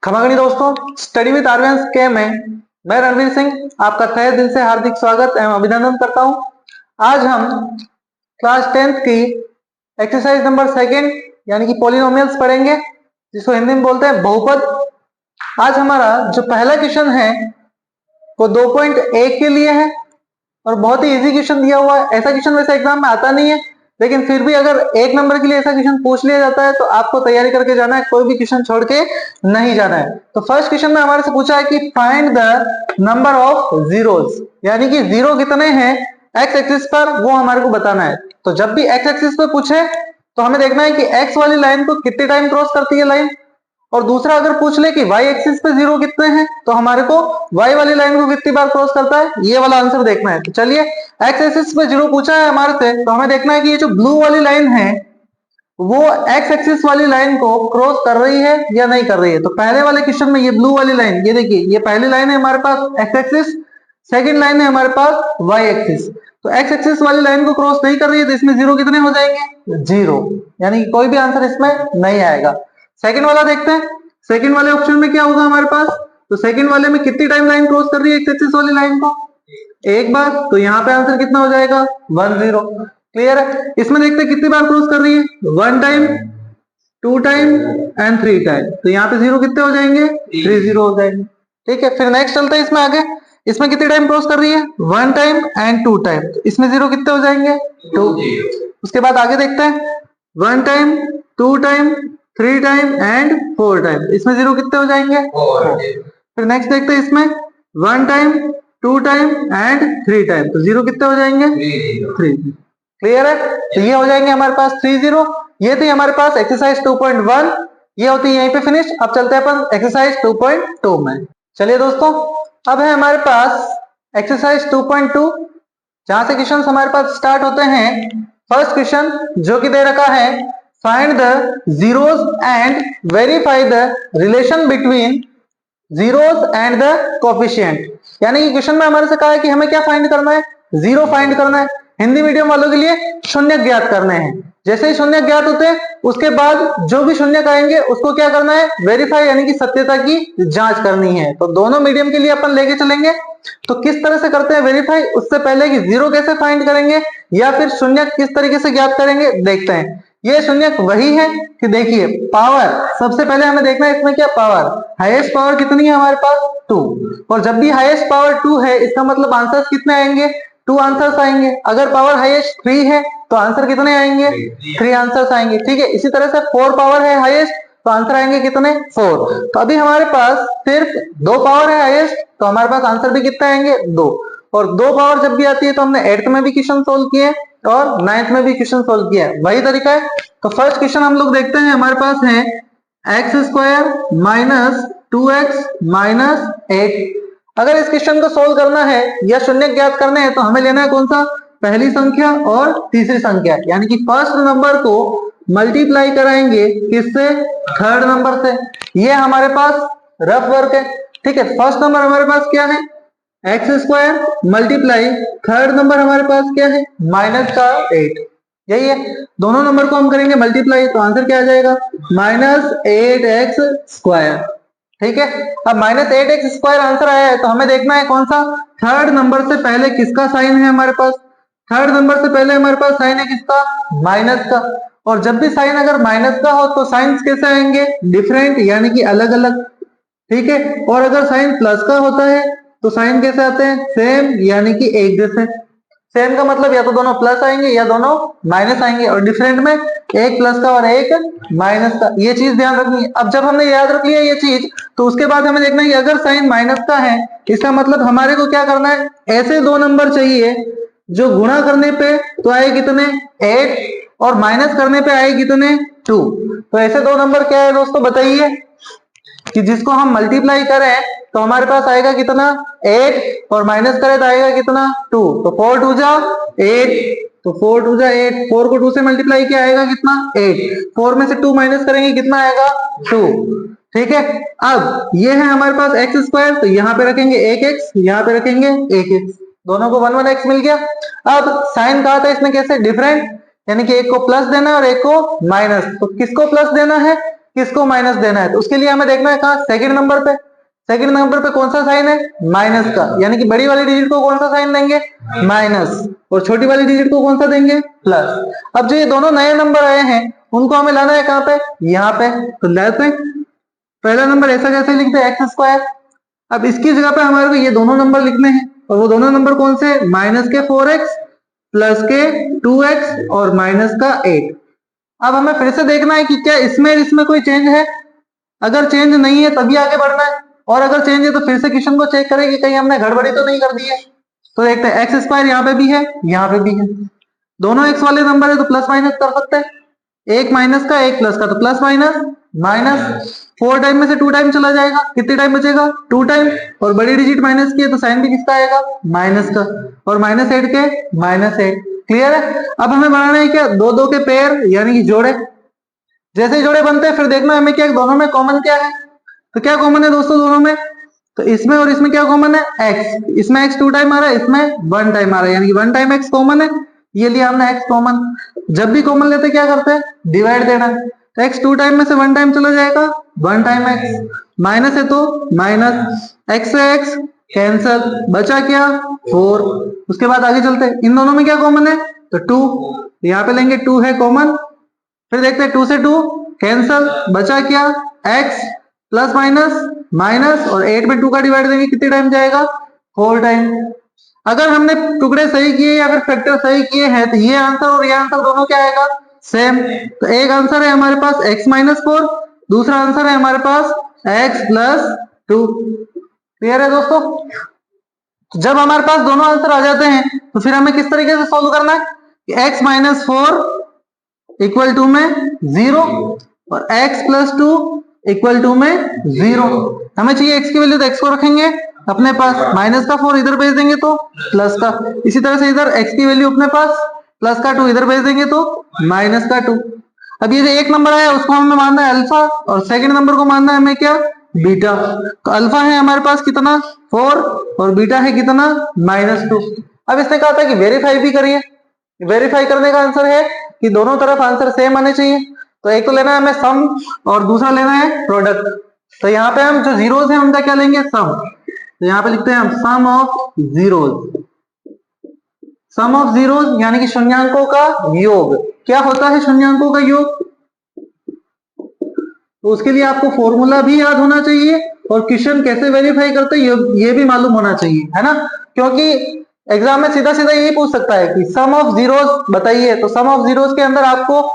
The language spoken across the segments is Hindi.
खमागणी दोस्तों, स्टडी विद आर्यन के में मैं रणवीर सिंह आपका तहे दिल से हार्दिक स्वागत एवं अभिनंदन करता हूं। आज हम क्लास 10th की एक्सरसाइज नंबर सेकंड यानी कि पॉलिनोमियल्स पढ़ेंगे, जिसको हिंदी में बोलते हैं बहुपद। आज हमारा जो पहला क्वेश्चन है वो 2.1 के लिए है और बहुत ही इजी क्वेश्चन दिया हुआ है। ऐसा क्वेश्चन वैसे एग्जाम में आता नहीं है, लेकिन फिर भी अगर 1 नंबर के लिए ऐसा क्वेश्चन पूछ लिया जाता है तो आपको तैयारी करके जाना है, कोई भी क्वेश्चन छोड़ के नहीं जाना है। तो फर्स्ट क्वेश्चन में हमारे से पूछा है कि find the number of zeros, यानी कि जीरो कितने हैं एक्स एक्सिस पर, वो हमारे को बताना है। तो जब भी एक्स एक्सिस पे पूछे तो हमें देखना है कि एक्स वाली लाइन को कितने टाइम क्रॉस करती है लाइन, और दूसरा अगर पूछ ले कि y एक्सिस पे जीरो कितने हैं तो हमारे को y वाली लाइन को कितनी बार क्रॉस करता है, ये वाला आंसर देखना है। तो चलिए, x एक्सिस पे जीरो पूछा है हमारे से, तो हमें देखना है कि ये जो ब्लू वाली लाइन है वो x एक्सिस वाली लाइन को क्रॉस कर रही है या नहीं कर रही है। तो पहले वाले क्वेश्चन में ये ब्लू वाली लाइन, ये देखिए, ये पहली लाइन है हमारे पास x एक्सिस, सेकेंड लाइन है हमारे पास y एक्सिस। तो x एक्सिस वाली लाइन को क्रॉस नहीं कर रही है तो इसमें जीरो कितने हो जाएंगे, जीरो, यानी कि कोई भी आंसर इसमें नहीं आएगा। सेकंड वाला देखते हैं, सेकंड वाले ऑप्शन में क्या होगा हमारे पास। तो सेकंड वाले में कितनी टाइम लाइन क्रॉस कर रही है एक्स एक्सिस वाली लाइन को, एक बार। तो यहाँ पे आंसर कितना हो जाएगा, 10। क्लियर है। इसमें देखते हैं कितनी बार क्रॉस कर रही है, 1 टाइम, 2 टाइम एंड 3 टाइम। तो यहाँ पे जीरो कितने हो जाएंगे, 30 हो जाएंगे। ठीक है, फिर नेक्स्ट चलते हैं इसमें आगे। इसमें कितनी टाइम क्रॉस कर रही है, 1 टाइम एंड 2 टाइम। तो इसमें जीरो कितने हो जाएंगे, 2। उसके बाद आगे देखते हैं, 1 time, 2 time, 3 time and 4 time. इसमें जीरो कितने हो जाएंगे, 4। फिर नेक्स्ट देखते हैं इसमें 1 टाइम, 2 टाइम एंड 3 टाइम। तो जीरो कितने हो जाएंगे, 3। क्लियर है। तो ये हो जाएंगे हमारे पास 30। ये थी हमारे पास एक्सरसाइज 2.1, ये होती है यहीं पे फिनिश। अब चलते हैं अपन एक्सरसाइज 2.2 में। चलिए दोस्तों, अब है हमारे पास एक्सरसाइज 2.2, जहां से क्वेश्चन हमारे पास स्टार्ट होते हैं। फर्स्ट क्वेश्चन जो कि दे रखा है, find the zeros and verify the relation between zeros and the coefficient. यानी कि क्वेश्चन में हमारे से कहा है कि हमें क्या फाइंड करना है, जीरो फाइंड करना है। हिंदी मीडियम वालों के लिए शून्य ज्ञात करने हैं। जैसे ही शून्य ज्ञात होते हैं उसके बाद जो भी शून्य आएंगे उसको क्या करना है, वेरीफाई, यानी कि सत्यता की जांच करनी है। तो दोनों मीडियम के लिए अपन लेके चलेंगे। तो किस तरह से करते हैं वेरीफाई, उससे पहले कि जीरो कैसे फाइंड करेंगे या फिर शून्य किस तरीके से ज्ञात करेंगे देखते हैं। ये शून्य वही है कि देखिए पावर, सबसे पहले हमें देखना है इसमें क्या पावर, हाईएस्ट पावर कितनी है हमारे पास, 2। और जब भी हाईएस्ट पावर 2 है इसका मतलब आंसर्स कितने आएंगे, 2 आंसर्स आएंगे। अगर पावर हाईएस्ट 3 है तो आंसर कितने आएंगे, 3 आंसर्स आएंगे। ठीक है, इसी तरह से 4 पावर है हाईएस्ट तो आंसर आएंगे कितने, 4। तो अभी हमारे पास सिर्फ 2 पावर है हाईएस्ट, तो हमारे पास आंसर भी कितने आएंगे, 2। और 2 पावर जब भी आती है तो हमने 8th में भी क्वेश्चन सोल्व किए और 9th में भी क्वेश्चन सोल्व किया, वही तरीका है। तो फर्स्ट क्वेश्चन हम लोग देखते हैं, हमारे पास है x square minus 2x minus 8। अगर इस क्वेश्चन को सोल्व करना है या शून्य ज्ञात करने हैं तो हमें लेना है कौन सा, पहली संख्या और तीसरी संख्या, यानी कि फर्स्ट नंबर को मल्टीप्लाई कराएंगे किससे, थर्ड नंबर से। ये हमारे पास रफ वर्क है। ठीक है, फर्स्ट नंबर हमारे पास क्या है, x square multiply third number हमारे पास क्या है, माइनस का 8। यही है, दोनों नंबर को हम करेंगे मल्टीप्लाई तो आंसर क्या आ जाएगा, माइनस 8x स्क्वायर। ठीक है, अब माइनस 8x स्क्वायर आंसर आया है तो हमें देखना है कौन सा, थर्ड नंबर से पहले किसका साइन है हमारे पास, थर्ड नंबर से पहले हमारे पास साइन है किसका, माइनस का। और जब भी साइन अगर माइनस का हो तो साइन कैसे आएंगे, डिफरेंट, यानी कि अलग अलग। ठीक है, और अगर साइन प्लस का होता है तो साइन कैसे आते हैं, सेम, यानी कि एक जैसे। सेम का मतलब या तो दोनों प्लस आएंगे या दोनों माइनस आएंगे, और डिफरेंट में एक प्लस का और एक माइनस का। ये चीज ध्यान रखनी है। अब जब हमने याद रख लिया ये चीज तो उसके बाद हमें देखना है कि अगर साइन माइनस का है इसका मतलब हमारे को क्या करना है, ऐसे दो नंबर चाहिए जो गुणा करने पे तो आए कितने, 8, और माइनस करने पे आए कितने, 2। तो ऐसे दो नंबर क्या है दोस्तों बताइए, कि जिसको हम मल्टीप्लाई करें तो हमारे पास आएगा कितना, 8, और माइनस करें तो आएगा कितना, 2। तो 4 2 जा 8, तो 4 2 जा 8, 4 को 2 से मल्टीप्लाई किया आएगा कितना, 8। 4 में से 2 माइनस करेंगे कितना आएगा, 2। ठीक है, अब ये है हमारे पास एक्स स्क्वायर, तो यहाँ पे रखेंगे 1x, यहाँ पे रखेंगे 1x, दोनों को 1 1 x मिल गया। अब साइन कहा था इसमें कैसे, डिफरेंट, यानी कि एक को प्लस देना है और एक को माइनस। तो किसको प्लस देना है, किसको माइनस देना है, तो उसके लिए हमें देखना है कहाँ, सेकंड नंबर पे। सेकंड नंबर पे कौन सा साइन है, माइनस का, यानी कि बड़ी वाली डिजिट को कौन सा साइन देंगे, माइनस, और छोटी वाली डिजिट को कौन सा देंगे, प्लस। अब जो ये दोनों नए नंबर आए हैं उनको हमें लाना है कहाँ पे, यहाँ पे। तो लेते हैं पहला नंबर ऐसा कैसे लिखते हैं, एक्स स्क्वायर। अब इसकी जगह पे हमारे को ये दोनों नंबर लिखने हैं, और वो दोनों नंबर कौन से, माइनस के 4x, प्लस के 2x और माइनस का 8। अब हमें फिर से देखना है कि क्या इसमें कोई चेंज है। अगर चेंज नहीं है तभी आगे बढ़ना है, और अगर चेंज है तो फिर से क्वेश्चन को चेक करें कि कहीं हमने गड़बड़ी तो नहीं कर दी है। तो देखते हैं, एक्स स्क्वायर यहाँ पे भी है, यहाँ पे भी है, दोनों एक्स वाले नंबर है तो प्लस माइनस कर सकते हैं। एक माइनस का एक प्लस का, तो प्लस माइनस माइनस, 4 टाइम में से 2 टाइम चला जाएगा, कितने टाइम बचेगा, 2 टाइम, और बड़ी डिजिट माइनस की है तो साइन भी किसका आएगा, माइनस का, और -8 के -8। क्लियर है। अब हमें बनाना है क्या, दो दो के पेयर यानी कि जोड़े। जैसे ही जोड़े बनते हैं फिर देखना हमें क्या दोनों में कॉमन क्या है। तो क्या कॉमन है दोस्तों दोनों में, तो इसमें और इसमें क्या कॉमन है, x। इसमें x 2 टाइम आ रहा है, इसमें 1 टाइम आ रहा है, यानी कि 1 टाइम x कॉमन है, ये लिया हमने x कॉमन। जब भी कॉमन लेते क्या करते हैं, डिवाइड देना है, तो x 2 टाइम में से 1 टाइम चला जाएगा, 1 टाइम x, माइनस है तो माइनस, x से x कैंसल, बचा क्या 4। उसके बाद आगे चलते हैं, इन दोनों में क्या कॉमन है, तो 2, यहाँ पे लेंगे 2 है कॉमन। फिर देखते हैं 2 से 2 कैंसल, बचा क्या x, प्लस माइनस माइनस, और 8 में 2 का डिवाइड देंगे कितने टाइम जाएगा, 4 टाइम। अगर हमने टुकड़े सही किए या फिर फैक्टर सही किए हैं तो ये आंसर और ये आंसर दोनों क्या आएगा, सेम। तो एक आंसर है हमारे पास x माइनस 4, दूसरा आंसर है हमारे पास x प्लस 2। क्लियर है दोस्तों। तो जब हमारे पास दोनों आंसर आ जाते हैं तो फिर हमें किस तरीके से सॉल्व करना है कि x माइनस 4 इक्वल टू में 0 और x प्लस 2 इक्वल टू में 0। हमें चाहिए x की वैल्यू, तो x को रखेंगे अपने पास, माइनस का 4 इधर भेज देंगे तो प्लस का, इसी तरह से इधर x की वैल्यू अपने पास, प्लस का 2 इधर भेज देंगे तो माइनस का 2। अब ये जो एक नंबर है उसको हमें मानना है अल्फा, और सेकंड नंबर को मानना है हमें क्या, बीटा। तो अल्फा है हमारे पास कितना 4, और बीटा है कितना -2। अब इसने कहा था कि वेरीफाई भी करिए। वेरीफाई करने का आंसर है कि दोनों तरफ आंसर सेम आने चाहिए। तो एक तो लेना है हमें सम, और दूसरा लेना है प्रोडक्ट। तो यहाँ पे हम जो जीरोस हैं उनका क्या लेंगे, सम। तो यहाँ पे लिखते हैं हम sum of zeros. Sum of zeros यानी कि शून्यांकों का योग। क्या होता है शून्यांकों का योग, तो उसके लिए आपको फॉर्मूला भी याद होना चाहिए, और क्वेश्चन कैसे वेरीफाई करते हैं ये भी मालूम होना चाहिए, है ना। क्योंकि एग्जाम में सीधा सीधा यही पूछ सकता है कि सम ऑफ जीरोस बताइए, तो सम ऑफ जीरोस के अंदर आपको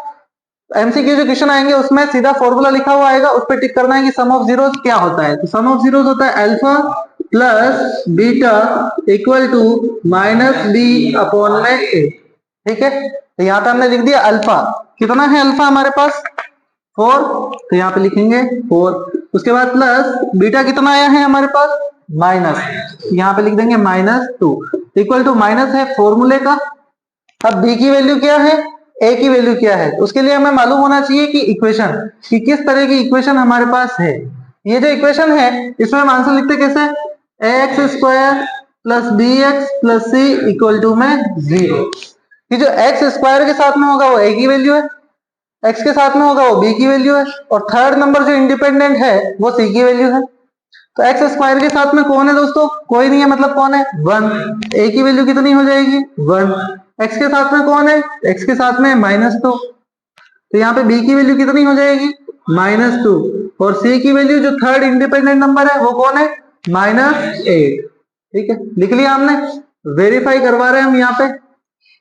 एमसीक्यू जो क्वेश्चन आएंगे उसमें सीधा फॉर्मूला लिखा हुआ आएगा, उस पर टिक करना है कि सम ऑफ जीरोस क्या होता है। तो सम ऑफ जीरोस होता है alpha plus beta equal to minus B upon में ए। ठीक है, तो यहाँ पे हमने लिख दिया अल्फा, कितना है अल्फा हमारे पास 4, तो यहाँ पे लिखेंगे 4। उसके बाद प्लस बीटा कितना आया है हमारे पास माइनस, यहाँ पे लिख देंगे -2 इक्वल टू माइनस है फॉर्मूले का। अब बी की वैल्यू क्या है, ए की वैल्यू क्या है, तो उसके लिए हमें मालूम होना चाहिए कि इक्वेशन, कि किस तरह की इक्वेशन हमारे पास है। ये जो इक्वेशन है इसमें हम आंसर लिखते कैसे, X square plus B X plus C equal to में 0। कि जो एक्स स्क्वायर के साथ में होगा वो ए की वैल्यू है, एक्स के साथ में होगा वो बी की वैल्यू है, और थर्ड नंबर जो इंडिपेंडेंट है वो सी की वैल्यू है। तो एक्स स्क्वायर के साथ में कौन है दोस्तों, कोई नहीं है, मतलब कौन है 1। ए की वैल्यू कितनी हो जाएगी 1। एक्स के साथ में कौन है, एक्स के साथ में -2, तो यहाँ पे बी की वैल्यू कितनी हो जाएगी -2, और सी की वैल्यू जो थर्ड इंडिपेंडेंट नंबर है वो कौन है -8। ठीक है, लिख लिया हमने, वेरीफाई करवा रहे हैं हम यहाँ पे।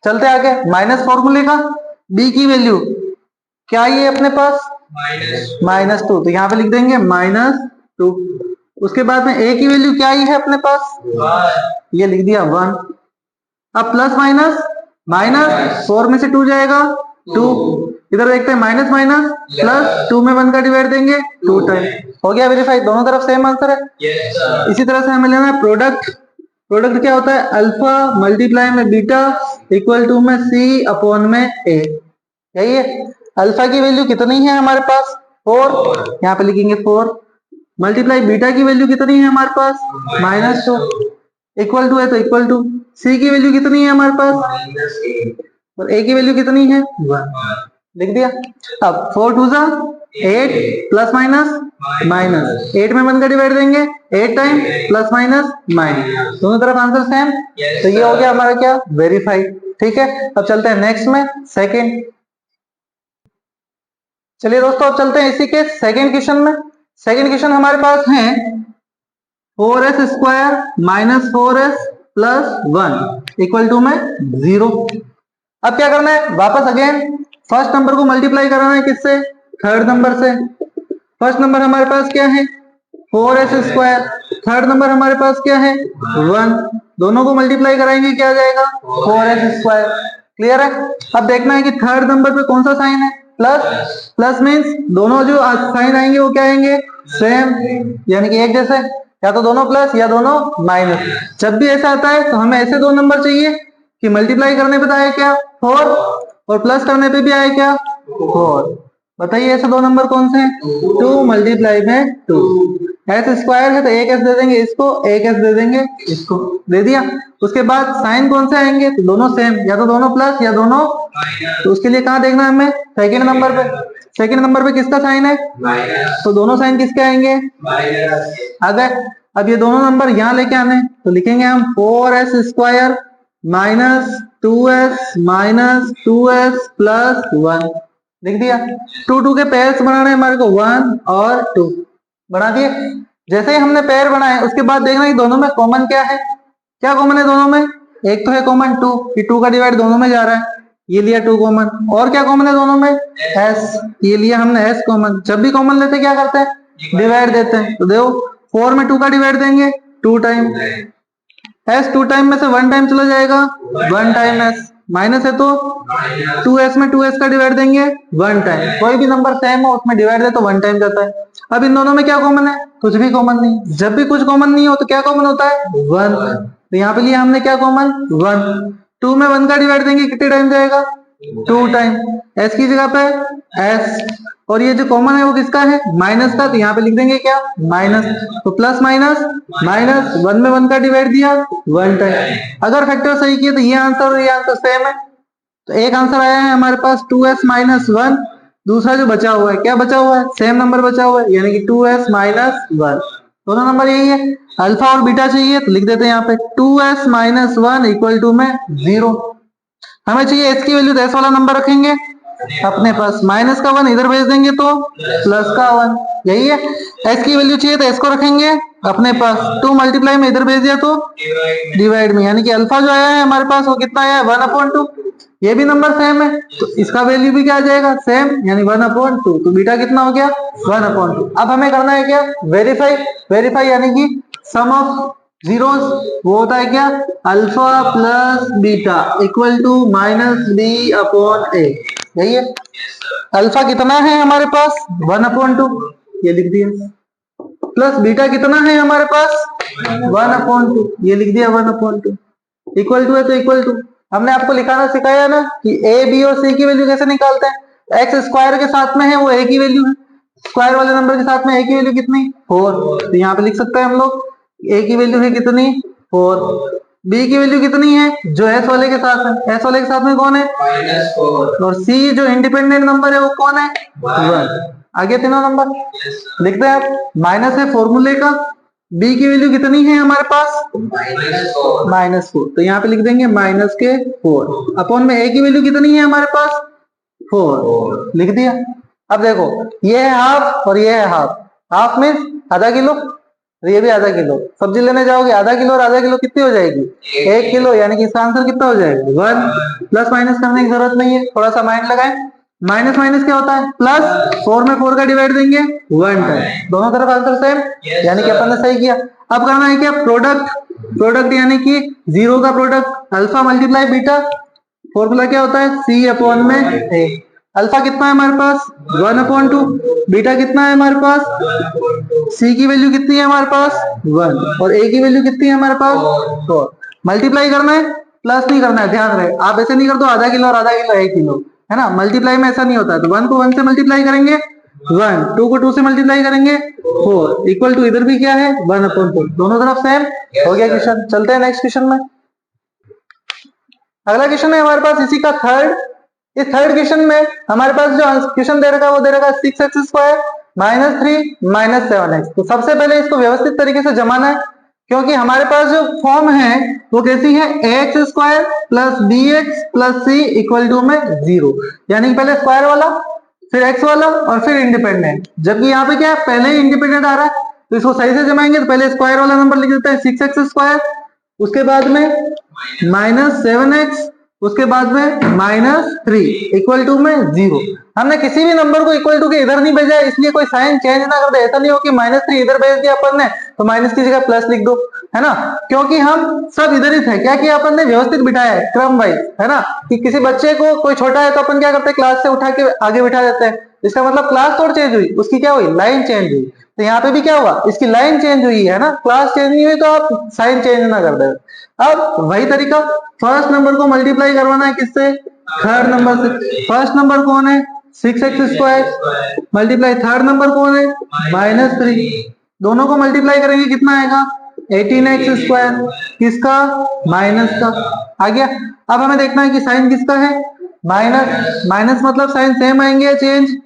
चलते आगे, माइनस फॉर्मूले का बी की वैल्यू क्या ये अपने पास -2, तो यहाँ पे लिख देंगे -2। उसके बाद में ए की वैल्यू क्या ही है अपने पास, ये लिख दिया 1। अब प्लस माइनस माइनस, 4 में से 2 जाएगा 2, इधर देखते हैं माइनस माइनस प्लस, 2 में 1 का डिवाइड देंगे 2 टाइम, हो गया वेरीफाई, दोनों तरफ सेम आंसर है। इसी तरह से हमें लेना है प्रोडक्ट। प्रोडक्ट क्या होता है, अल्फा मल्टीप्लाई में बीटा इक्वल टू में सी अपॉन में ए। यही है, अल्फा की वैल्यू कितनी है हमारे पास 4, यहाँ पे लिखेंगे 4, मल्टीप्लाई बीटा की वैल्यू कितनी है हमारे पास -2, इक्वल टू है तो इक्वल टू, सी की वैल्यू कितनी है हमारे पास, और ए की वैल्यू कितनी है 1, लिख दिया। अब 4 2 जा 8 प्लस माइनस माइनस, 8 में 1 का डिवाइड देंगे 8 टाइम प्लस माइनस माइनस, दोनों तरफ आंसर सेम। तो ये हो गया हमारा क्या, वेरीफाइड। ठीक है, अब चलते हैं नेक्स्ट में, सेकंड। चलिए दोस्तों अब चलते हैं इसी के सेकंड क्वेश्चन में। सेकंड क्वेश्चन हमारे पास है 4s square minus 4s plus 1 equal to में 0। अब क्या करना है, वापस अगेन फर्स्ट नंबर को मल्टीप्लाई कराना है किससे, थर्ड नंबर से। फर्स्ट नंबर हमारे पास क्या है 4s स्क्वायर, थर्ड नंबर हमारे पास क्या है 1, दोनों को मल्टीप्लाई कराएंगे क्या आ जाएगा 4s स्क्वायर। क्लियर है। अब देखना है कि थर्ड नंबर पे कौन सा साइन है, प्लस। प्लस मीन्स दोनों जो साइन आएंगे वो क्या आएंगे, सेम, यानी कि एक जैसे, या तो दोनों प्लस या दोनों माइनस। जब भी ऐसा आता है तो हमें ऐसे दो नंबर चाहिए कि मल्टीप्लाई करने पे तो आए क्या 4 और प्लस करने पे भी आए क्या 4। बताइए ऐसे दो नंबर कौन से हैं, 2 मल्टीप्लाई में 2। एस स्क्वायर है तो एक एस दे देंगे इसको, एक एस दे देंगे इसको, दे दिया। उसके बाद साइन कौन से आएंगे, तो दोनों सेम, या तो दोनों प्लस या दोनों। तो उसके लिए कहाँ देखना है हमें, सेकंड नंबर पे। सेकंड नंबर पे किसका साइन है, तो दोनों साइन किसके आएंगे, अगर अब ये दोनों नंबर यहाँ लेके आने तो लिखेंगे हम 4s square minus 2s plus 1, लिख दिया। 2 के पेयर्स बनाने हैं हमारे को 1 और 2, बना दिए। जैसे ही हमने पेयर बनाए उसके बाद देखना कि दोनों में कॉमन क्या है। क्या कॉमन है दोनों में, एक तो है कॉमन 2, कि 2 का डिवाइड दोनों में जा रहा है, ये लिया 2 कॉमन। और क्या कॉमन है दोनों में, s, ये लिया हमने s कॉमन। जब भी कॉमन लेते क्या करते हैं, डिवाइड देते हैं। तो देखो 4 में 2 का डिवाइड देंगे 2 टाइम, s 2 टाइम में से 1 टाइम चला जाएगा 1 टाइम s, माइनस है तो 2s में 2s का डिवाइड देंगे 1 टाइम। कोई भी नंबर सेम हो उसमें डिवाइड दे तो 1 टाइम जाता है। अब इन दोनों में क्या कॉमन है, कुछ भी कॉमन नहीं। जब भी कुछ कॉमन नहीं हो तो क्या कॉमन होता है 1। तो यहाँ पे लिया हमने क्या कॉमन 1। 2 में 1 का डिवाइड देंगे कितने टाइम जाएगा 2 टाइम, s की जगह पे s, और ये जो कॉमन है वो किसका है माइनस का, तो यहाँ पे लिख देंगे क्या माइनस। तो प्लस माइनस माइनस, 1 में 1 का डिवाइड दिया 1 टाइम। अगर फैक्टर सही किए तो ये आंसर और ये आंसर सेम है। तो एक आंसर आया है हमारे पास 2s माइनस 1, दूसरा जो बचा हुआ है क्या बचा हुआ है, सेम नंबर बचा हुआ है, यानी कि 2s माइनस 1। दोनों नंबर यही है। अल्फा और बीटा चाहिए तो लिख देते हैं यहाँ पे 2s माइनस 1 इक्वल टू में 0। हमें चाहिए s की वैल्यू, तो s वाला नंबर रखेंगे अपने पास, माइनस का 1 इधर भेज देंगे तो प्लस का 1, यही है। s की वैल्यू चाहिए तो s को रखेंगे अपने पास, 2 मल्टीप्लाई में इधर भेज दिया तो डिवाइड में, यानी कि अल्फा जो आया है हमारे पास वो कितना आया है 1/2। ये भी नंबर सेम है तो इसका वैल्यू भी क्या आ जाएगा सेम, यानी 1/2। तो बीटा कितना हो गया 1/2। अब हमें करना है क्या वेरीफाई। वेरीफाई यानी कि सम ऑफ जीरोस, वो होता है क्या alpha plus beta equal to minus B upon A, यही है। अल्फा कितना है हमारे पास 1/2, ये लिख दिया, प्लस बीटा कितना है हमारे पास 1/2, ये लिख दिया 1/2। इक्वल टू है तो इक्वल टू, हमने आपको लिखाना सिखाया ना कि ए बी और सी की वैल्यू कैसे निकालते हैं। एक्स स्क्वायर के साथ में है वो ए की वैल्यू है, स्क्वायर वाले नंबर के साथ में ए की वैल्यू कितनी 4, तो यहाँ पे लिख सकते हैं हम लोग ए की वैल्यू है कितनी 4, बी की वैल्यू कितनी है जो एस वाले के साथ है, एस वाले के साथ में कौन है -4, और सी जो इंडिपेंडेंट नंबर है वो कौन है 1। आगे तीनों नंबर लिखते हैं आप, माइनस है फॉर्मूले का, बी की वैल्यू कितनी है हमारे पास -4, तो यहाँ पे लिख देंगे माइनस के 4 अपॉन में ए की वैल्यू कितनी है हमारे पास 4, लिख दिया। अब देखो ये है हाफ और ये है हाफ, हाफ मीन्स आधा किलो, ये भी आधा किलो। सब्जी लेने जाओगे आधा किलो और आधा किलो कितनी हो जाएगी 1 किलो, यानी कि इसका आंसर कितना हो जाएगा 1। प्लस माइनस करने की जरूरत नहीं है, थोड़ा सा माइंड लगाएं। माइनस माइनस क्या होता है प्लस, 4 में 4 का डिवाइड देंगे 1 टाइम, दोनों तरफ आंसर सेम, यानी कि अपन ने सही किया। अब करना है क्या प्रोडक्ट, प्रोडक्ट यानी कि जीरो का product, alpha multiply beta, formula क्या होता है सी अपॉन में ए। अल्फा कितना है हमारे पास 1/2, बीटा कितना है हमारे पास, सी की वैल्यू कितनी है हमारे पास 1 और ए की वैल्यू कितनी है हमारे पास 4। मल्टीप्लाई करना है प्लस नहीं करना है, ध्यान रहे आप ऐसे नहीं कर दो आधा किलो और आधा किलो 1 किलो, है ना। मल्टीप्लाई में ऐसा नहीं होता है, तो 1 को 1 से मल्टीप्लाई करेंगे 1, 2 को 2 से मल्टीप्लाई करेंगे 4, इक्वल टू इधर भी क्या है 1/4, दोनों तरफ सेम हो गया क्वेश्चन। चलते हैं नेक्स्ट क्वेश्चन में। अगला क्वेश्चन है हमारे पास इसी का थर्ड, इस थर्ड क्वेश्चन में हमारे पास जो क्वेश्चन दे रखा है वो दे रखा है 6x² -3 -7x। तो सबसे पहले इसको व्यवस्थित तरीके से जमाना है, क्योंकि हमारे पास जो फॉर्म है वो कैसी है, ax² + bx + c = में 0, यानी पहले स्क्वायर वाला फिर x वाला और फिर इंडिपेंडेंट। जबकि यहाँ पे क्या है, पहले ही इंडिपेंडेंट आ रहा है, तो इसको सही से जमाएंगे तो पहले स्क्वायर वाला नंबर लिख देते हैं 6x², उसके बाद में -7x, उसके बाद में -3 = में 0। हमने किसी भी नंबर को इक्वल टू के इधर नहीं भेजा है, इसलिए कोई साइन चेंज ना कर दे। ऐसा नहीं हो कि -3 इधर भेज दिया अपन ने तो माइनस की जगह प्लस लिख दो, है ना, क्योंकि हम सब इधर ही थे। क्या किया अपन ने, व्यवस्थित बिठाया है क्रम वाइज, है ना, कि किसी बच्चे को कोई छोटा है तो अपन क्या करते हैं, क्लास से उठा के आगे बिठा देते हैं। इसका मतलब क्लास थोड़ी चेंज हुई, उसकी क्या हुई, लाइन चेंज हुई। तो यहाँ पे भी क्या हुआ, इसकी लाइन चेंज हुई है ना, क्लास चेंज नहीं हुई तो आप साइन चेंज ना कर दे। अब वही तरीका, फर्स्ट नंबर को मल्टीप्लाई करवाना है किससे, थर्ड नंबर से। फर्स्ट नंबर कौन है, 6x² मल्टीप्लाई थर्ड नंबर कौन है, -3। दोनों को मल्टीप्लाई करेंगे कितना आएगा, 18x², किसका, माइनस का। आ गया। अब हमें देखना है कि साइन किसका है, माइनस। माइनस मतलब साइन सेम आएंगे, चेंज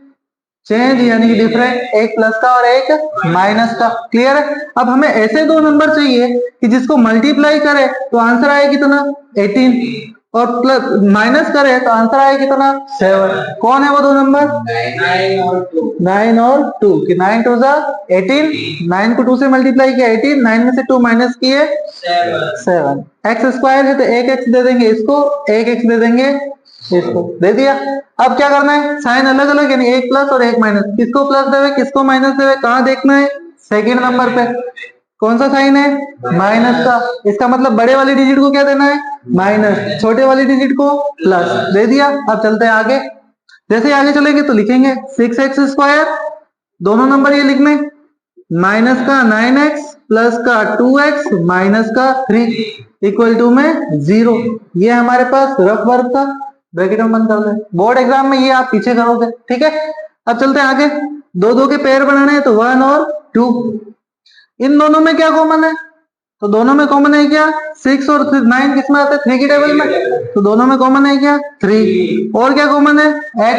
चेंज यानी कि डिफरेंट, एक प्लस का और एक माइनस का। क्लियर है। अब हमें ऐसे दो नंबर चाहिए कि जिसको मल्टीप्लाई करे तो आंसर आए कितना, 18, और प्लस माइनस करे तो आंसर आए कितना, 7। कौन है वो दो नंबर, 9 और 2, कि 9 2 18, 9 को 2 से मल्टीप्लाई किया 18, 9 में से 2 माइनस किए 7। x² है तो एक x दे देंगे इसको, एक x दे देंगे इसको, दे दिया। अब क्या करना है, साइन अलग अलग, यानी एक प्लस और एक माइनस। किसको प्लस देवे किसको माइनस देवे, कहाँ देखना है, सेकंड नंबर पे। कौन सा साइन है, माइनस का। इसका मतलब बड़े वाली डिजिट को क्या देना है, माइनस, छोटे वाली डिजिट को प्लस, दे दिया। अब चलते हैं आगे। जैसे आगे चलेंगे तो लिखेंगे 6x², दोनों नंबर ये लिखने, माइनस का 9x प्लस का 2x माइनस का 3 = में 0। ये हमारे पास रफ वर्क था, ब्रैकेट में बंद कर दे। बोर्ड एग्जाम में ये आप पीछे करोगे, ठीक है। अब चलते हैं आगे। दो दो के पेयर बनाने हैं तो 1 और 2। इन दोनों में क्या कॉमन है, तो दोनों में कॉमन है क्या, 6 और 9 किसमें आते हैं, 3 की टेबल में, तो दोनों में कॉमन है क्या, 3। और क्या कॉमन है, x,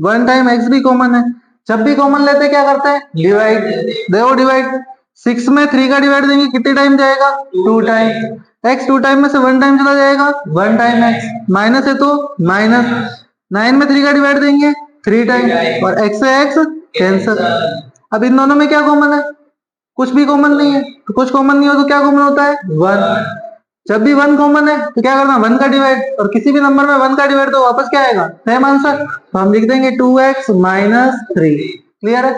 1 टाइम x भी कॉमन है। जब भी कॉमन लेते क्या करते हैं, डिवाइड, देखो डिवाइड, 6 में 3 का डिवाइड देंगे कितने टाइम जाएगा, 2 टाइम। x 2 टाइम में से 1 टाइम चला जाएगा, 1 टाइम x, माइनस है तो माइनस। 9 में 3 का डिवाइड देंगे 3 टाइम, और x से x कैंसिल। अब इन दोनों में क्या कॉमन है, कुछ भी कॉमन नहीं है, तो कुछ कॉमन नहीं हो तो क्या कॉमन होता है, 1। जब भी 1 कॉमन है तो क्या करना, 1 का डिवाइड, और किसी भी नंबर में 1 का डिवाइड तो वापस क्या आएगा, सेम आंसर। तो हम लिख देंगे 2x - 3। क्लियर है।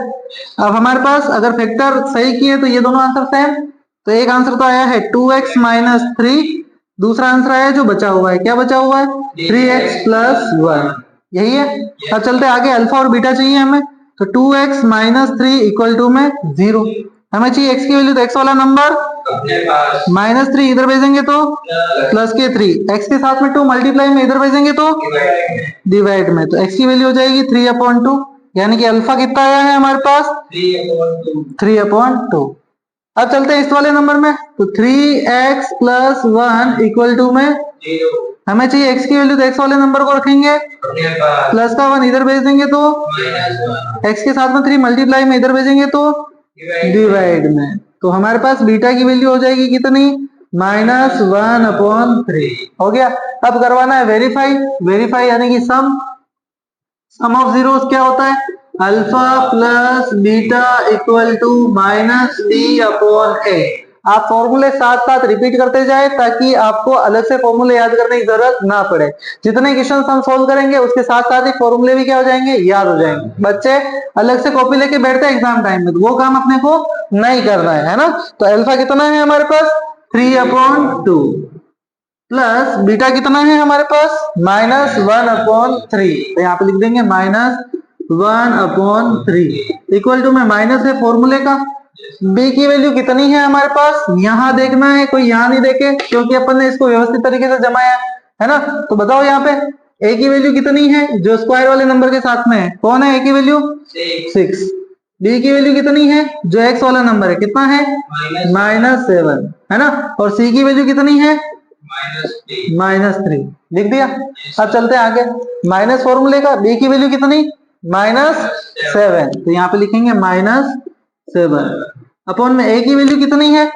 अब हमारे पास अगर फैक्टर सही किए तो ये दोनों आंसर सेम, तो एक आंसर तो आया है 2x - 3, दूसरा आंसर आया जो बचा हुआ है, क्या बचा हुआ है, 3x + 1, यही है। अब चलते आगे, अल्फा और बीटा चाहिए हमें, तो 2x - 3 = में 0। हमें चाहिए x की वैल्यू, तो x वाला नंबर -3 इधर भेजेंगे तो प्लस के 3, x के साथ में 2 मल्टीप्लाई में इधर भेजेंगे तो डिवाइड में, तो x की वैल्यू हो जाएगी 3/2, यानी कि अल्फा कितना आया है हमारे पास, 3/2। अब चलते हैं इस वाले नंबर में, तो 3x + 1 = में 0। हमें चाहिए x की वैल्यू, तो x वाले नंबर को रखेंगे, प्लस का 1 इधर भेज देंगे तो x के साथ में 3 मल्टीप्लाई में इधर भेजेंगे तो डिवाइड में, तो हमारे पास बीटा की वैल्यू हो जाएगी कितनी, -1/3। हो गया। अब करवाना है वेरीफाई। वेरीफाई यानी कि सम ऑफ जीरोस क्या होता है, अल्फा प्लस बीटा = -b/a। आप फॉर्मूले साथ साथ रिपीट करते जाए ताकि आपको अलग से फॉर्मूले याद करने की जरूरत ना पड़े। जितने क्वेश्चन हम सोल्व करेंगे उसके साथ साथ ही फॉर्मूले भी क्या हो जाएंगे, याद हो जाएंगे। बच्चे अलग से कॉपी लेके बैठते हैं एग्जाम टाइम में, तो वो काम अपने को नहीं करना है ना। तो अल्फा कितना है हमारे पास, 3/2, प्लस बीटा कितना है हमारे पास, -1/3। तो यहाँ पे लिख देंगे -1/3 = में माइनस है फॉर्मूले का। b की वैल्यू कितनी है हमारे पास, यहाँ देखना है, कोई यहाँ नहीं देखे, क्योंकि अपन ने इसको व्यवस्थित तरीके से जमाया है ना। तो बताओ यहाँ पे a की वैल्यू कितनी है, जो स्क्वायर वाले नंबर के साथ में है, कौन है a की वैल्यू, 6। b की वैल्यू कितनी है, जो x वाला नंबर है, कितना है, -7, है ना। और c की वैल्यू कितनी है, -3 लिख दिया। अब चलते हैं आगे, माइनस फॉर्मूले का b की वैल्यू कितनी, -7, तो यहाँ पे लिखेंगे -7 अपॉन में a की वैल्यू कितनी है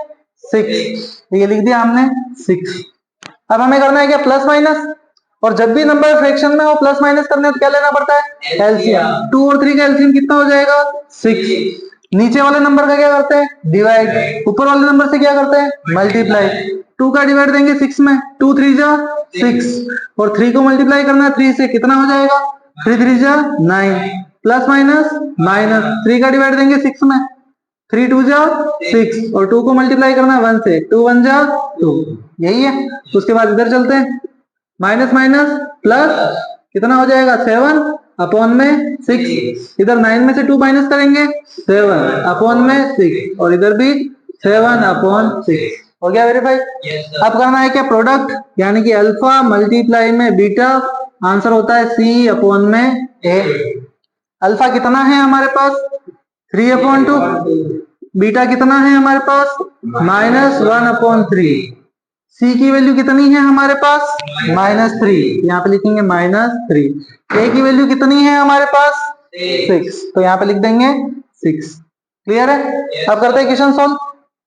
6, तो ये लिख दिया हमने 6। अब हमें करना है क्या, प्लस माइनस, और जब भी नंबर फ्रैक्शन में हो प्लस माइनस करने तो क्या लेना पड़ता है, एलसीएम। 2 और 3 का एलसीएम कितना हो जाएगा 6। नीचे वाले नंबर का क्या करते हैं, डिवाइड, ऊपर वाले नंबर से क्या करते हैं, मल्टीप्लाई। 2 का डिवाइड देंगे 6 में, 2 3 जा 6, और 3 को मल्टीप्लाई करना है 3 से, कितना हो जाएगा 3 3 जा 9, प्लस माइनस माइनस, 3 का डिवाइड देंगे 6 में, 3 2 जा 6, और 2 को मल्टीप्लाई करना है 1 से, 2 1 जा 2, यही है। उसके बाद इधर चलते हैं, माइनस माइनस प्लस, कितना हो जाएगा 7 अपॉन में 6, इधर 9 में से 2 माइनस करेंगे 7 अपॉन में 6, और इधर भी 7 अपॉन 6, हो गया वेरीफाई। अब करना है क्या, प्रोडक्ट, यानी कि अल्फा मल्टीप्लाई में बीटा, आंसर होता है सी अपॉन में ए। अल्फा कितना है हमारे पास 3/2, बीटा कितना है हमारे पास -1/3, सी की वैल्यू कितनी है हमारे पास -3, यहाँ पे लिखेंगे -3, ए की वैल्यू कितनी है हमारे पास 6, तो यहाँ पे लिख देंगे 6। क्लियर है। अब करते हैं क्वेश्चन सॉल्व।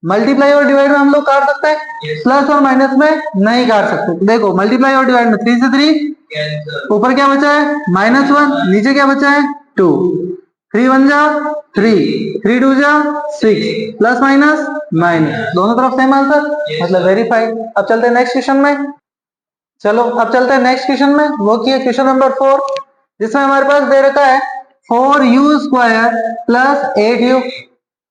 मल्टीप्लाई और डिवाइड में हम लोग काट सकते हैं, प्लस और माइनस में नहीं काट सकते। देखो मल्टीप्लाई और डिवाइड में 3 से 3, ऊपर क्या बचा है -1, नीचे क्या बचा है 2, 3 1 जा 3, 3 2 जा 6, प्लस माइनस माइनस, दोनों तरफ सेम आंसर, मतलब वेरीफाइड। अब चलते हैं नेक्स्ट क्वेश्चन में। चलो अब चलते हैं नेक्स्ट क्वेश्चन में, वो की है क्वेश्चन नंबर 4, जिसमें हमारे पास दे रखा है 4u² प्लस 8u।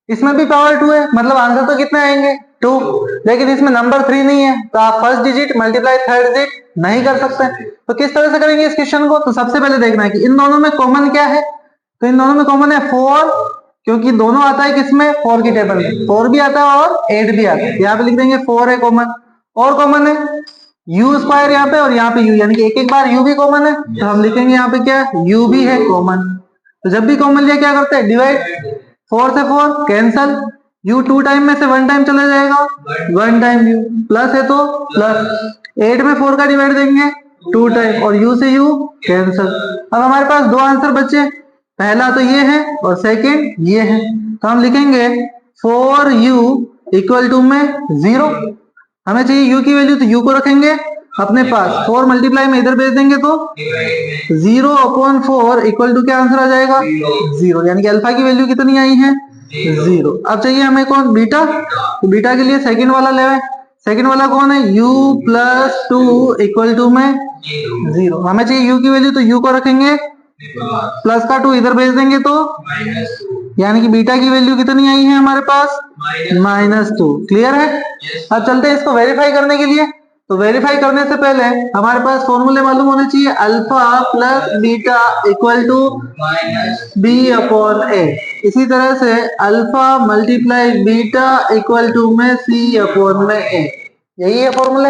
इसमें भी पावर 2 है, मतलब आंसर तो कितने आएंगे 2, लेकिन इसमें नंबर 3 नहीं है, तो आप first digit multiply third digit नहीं कर सकते। तो किस तरह से करेंगे इस क्वेश्चन को, तो सबसे पहले देखना है कि इन दोनों में कॉमन क्या है, तो इन दोनों में कॉमन है 4, क्योंकि दोनों आता है किसमें 4 की टेबल में, 4 भी आता है और 8 भी आता है, यहाँ पे लिख देंगे 4 है कॉमन, और कॉमन है u² यहाँ पे, और यहाँ पे u, यानी कि एक एक बार u भी कॉमन है, तो हम लिखेंगे यहाँ पे क्या u भी है कॉमन। तो जब भी कॉमन लिया क्या करते हैं, डिवाइड, 4 से 4 कैंसल, u 2 टाइम में से 1 टाइम चला जाएगा, 1 टाइम u, प्लस है तो प्लस, 8 में 4 का डिवाइड देंगे 2 टाइम, और u से u कैंसल। अब हमारे पास दो आंसर बचे, पहला तो ये है और सेकंड ये है, तो हम लिखेंगे 4u इक्वल टू में 0, हमें चाहिए u की वैल्यू, तो u को रखेंगे अपने पास, 4 मल्टीप्लाई में इधर भेज देंगे तो 0/4 इक्वल टू क्या आंसर आ जाएगा 0, यानी कि अल्फा की वैल्यू कितनी आई है 0। अब चाहिए हमें कौन, बीटा, तो बीटा के लिए सेकंड वाला ले, सेकंड वाला कौन है u + 2 इक्वल टू में 0, हमें चाहिए u की वैल्यू, तो u को रखेंगे प्लस का 2 इधर भेज देंगे तो यानी कि बीटा की वैल्यू कितनी आई है हमारे पास -2। क्लियर है। अब चलते हैं इसको वेरीफाई करने के लिए, तो वेरीफाई करने से पहले हमारे पास फॉर्मूले मालूम होने चाहिए, alpha plus beta equal to b/a। इसी तरह से alpha multiply beta equal to में c/a, यही है फॉर्मूले।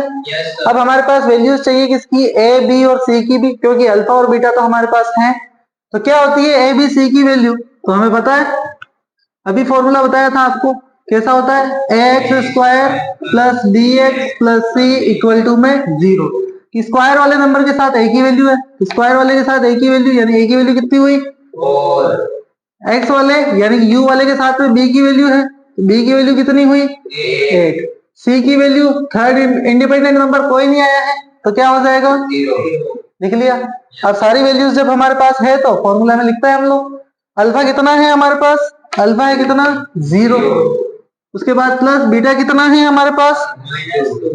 अब हमारे पास वैल्यूज चाहिए किसकी, a b और c की भी, क्योंकि अल्फा और बीटा तो हमारे पास है। तो क्या होती है a b c की वैल्यू, तो हमें पता है, अभी फॉर्मूला बताया था आपको, कैसा होता है ax² plus bx plus c equal to में 0। स्क्वायर वाले नंबर के साथ a की वैल्यू है, स्क्वायर वाले के साथ a की वैल्यू, यानी a की वैल्यू कितनी हुई 4, x वाले यानी कि u वाले के साथ में b की वैल्यू है, तो b की वैल्यू कितनी हुई 8, c की वैल्यू, थर्ड इंडिपेंडेंट नंबर कोई नहीं आया है, तो क्या हो जाएगा 0, लिख लिया। अब सारी वैल्यूज जब हमारे पास है तो फॉर्मूला में लिखते हैं हम लोग, अल्फा कितना है हमारे पास, अल्फा है कितना 0, उसके बाद प्लस बीटा कितना है हमारे पास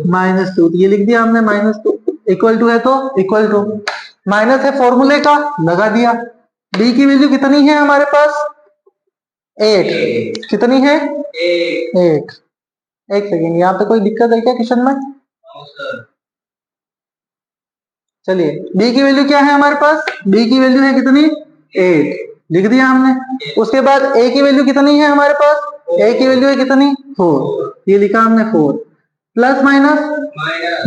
-2, ये लिख दिया हमने -2, इक्वल टू है तो इक्वल टू, माइनस है फॉर्मूले का लगा दिया, b की वैल्यू कितनी है हमारे पास 8, कितनी है 8। एक सेकेंड, यहाँ पे कोई दिक्कत है क्या क्वेश्चन में, चलिए b की वैल्यू क्या है हमारे पास, b की वैल्यू है कितनी 8, लिख दिया हमने। उसके बाद a की वैल्यू कितनी है हमारे पास, a की वैल्यू है कितनी 4, ये लिखा हमने 4, प्लस माइनस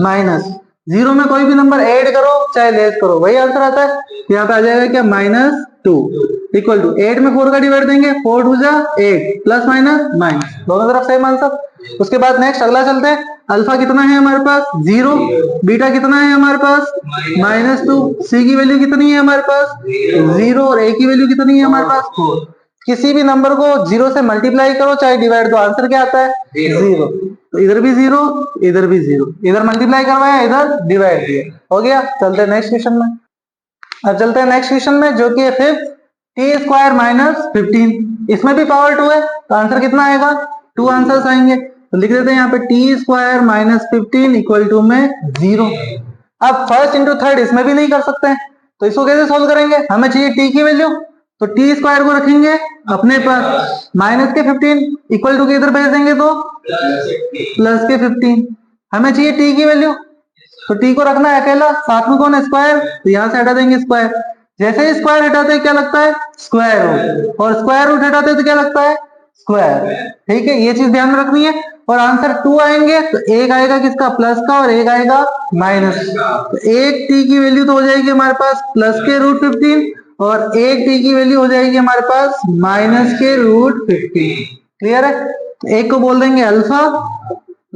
माइनस, 0 में कोई भी नंबर ऐड करो चाहे लेस करो वही आंसर आता है, यहाँ पे आ जाएगा क्या -2 इक्वल टू 8 में 4 का डिवाइड देंगे, 4 2 जा 8, प्लस माइनस माइनस, दोनों तरफ सेम आंसर। उसके बाद नेक्स्ट अगला चलते हैं, अल्फा कितना है हमारे पास 0, बीटा कितना है हमारे पास -2, सी की वैल्यू कितनी है हमारे पास 0 और ए की वैल्यू कितनी है हमारे पास 4। किसी भी नंबर को 0 से मल्टीप्लाई करो चाहे डिवाइड, तो आंसर क्या आता है 0। तो इधर भी 0, इधर भी 0, इधर मल्टीप्लाई करवाया, इधर डिवाइड किया, हो गया। चलते हैं नेक्स्ट क्वेश्चन में। अब चलते हैं नेक्स्ट क्वेश्चन में, जो कि है 5 टी स्क्वायर -15। इसमें भी पावर 2 है, तो आंसर कितना आएगा 2 आंसर्स आएंगे। तो लिख देते हैं यहाँ पे टी स्क्वायर -15 इक्वल टू में 0। अब फर्स्ट इंटू थर्ड इसमें भी नहीं कर सकते हैं, तो इसको कैसे सोल्व करेंगे, हमें चाहिए टी की वैल्यू, तो टी स्क्वायर को रखेंगे अपने पास, माइनस के 15 इक्वल टू के इधर भेज देंगे तो प्लस के 15। हमें चाहिए टी की वैल्यू, तो टी को रखना है अकेला, साथ में कौन है स्क्वायर, तो यहाँ से हटा देंगे स्क्वायर। जैसे ही स्क्वायर हटाते हैं क्या लगता है स्क्वायर रूट, और स्क्वायर रूट हटाते हैं तो क्या लगता है स्क्वायर। ठीक है, ये चीज ध्यान में रखनी है। और आंसर 2 आएंगे, तो एक आएगा किसका प्लस का और एक आएगा माइनस का। तो एक टी की वैल्यू तो हो जाएगी हमारे पास प्लस के √15 और एक टी की वैल्यू हो जाएगी हमारे पास माइनस के √15। क्लियर है, एक को बोल देंगे अल्फा,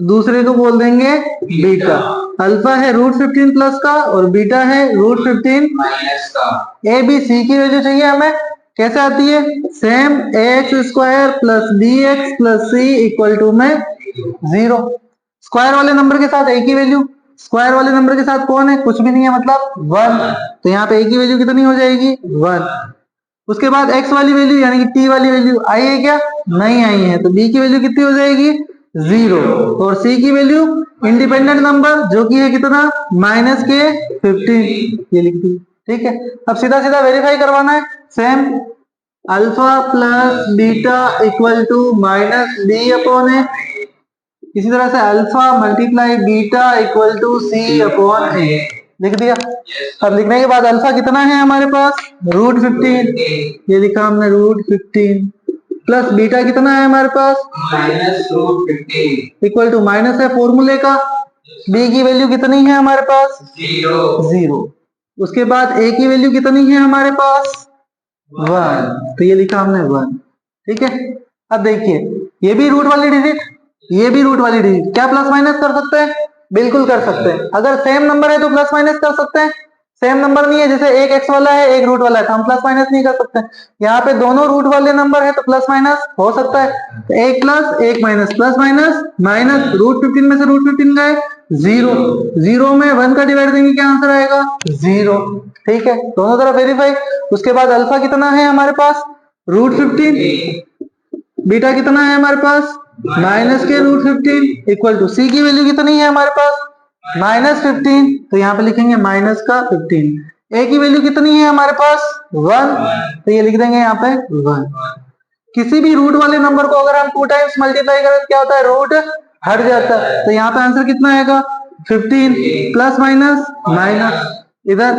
दूसरे को बोल देंगे बीटा। अल्फा है √15 प्लस का और बीटा है √15 माइनस का। ए बी सी की वैल्यू चाहिए हमें, कैसे आती है same, X square plus B X plus C equal to में 0। स्क्वायर वाले नंबर के साथ ए की वैल्यू, स्क्वायर वाले नंबर के साथ कौन है, कुछ भी नहीं है, मतलब 1। तो यहाँ पे ए की वैल्यू कितनी हो जाएगी 1। उसके बाद एक्स वाली वैल्यू यानी कि टी वाली वैल्यू आई है क्या, नहीं आई है, तो बी की वैल्यू कितनी हो जाएगी 0। और सी की वैल्यू इंडिपेंडेंट नंबर जो कि है कितना माइनस के 15, ये लिख दी। ठीक है, अब सीधा सीधा वेरीफाई करवाना है, same alpha plus beta equal to minus B upon A. इसी तरह से alpha multiply beta equal to C upon A, लिख दिया। अब लिखने के बाद अल्फा कितना है हमारे पास √15, ये लिखा हमने √15, प्लस बीटा कितना है हमारे पास -√15 इक्वल टू माइनस है फॉर्मूले का, बी की वैल्यू कितनी है हमारे पास 0। उसके बाद ए की वैल्यू कितनी है हमारे पास 1, तो ये लिखा हमने 1। ठीक है, अब देखिए ये भी रूट वाली डिजिट, ये भी रूट वाली डिजिट, क्या प्लस माइनस कर सकते हैं, बिल्कुल कर सकते हैं। अगर सेम नंबर है तो प्लस माइनस कर सकते हैं, सेम नंबर नहीं है, जैसे एक एक्स वाला है एक रूट वाला है, तो हम प्लस माइनस नहीं कर सकते। यहाँ पे दोनों रूट वाले नंबर है तो प्लस माइनस हो सकता है, तो एक प्लस एक माइनस, प्लस माइनस माइनस, √15 में से √15 गए 0, 0 में 1 का डिवाइड देंगे क्या आंसर आएगा 0। ठीक है, दोनों तरफ वेरीफाई। उसके बाद अल्फा कितना है हमारे पास √15, बीटा कितना है हमारे पास माइनस के √15 इक्वल टू सी की वैल्यू कितनी है हमारे पास -15, तो यहाँ पे लिखेंगे माइनस का 15। ए की वैल्यू कितनी है हमारे पास 1, तो ये लिख देंगे यहाँ पे 1। किसी भी रूट वाले नंबर को अगर हम 2 टाइम्स मल्टीप्लाई करें तो क्या होता है रूट हट जाता है, तो यहाँ पे आंसर कितना आएगा 15 प्लस माइनस माइनस, इधर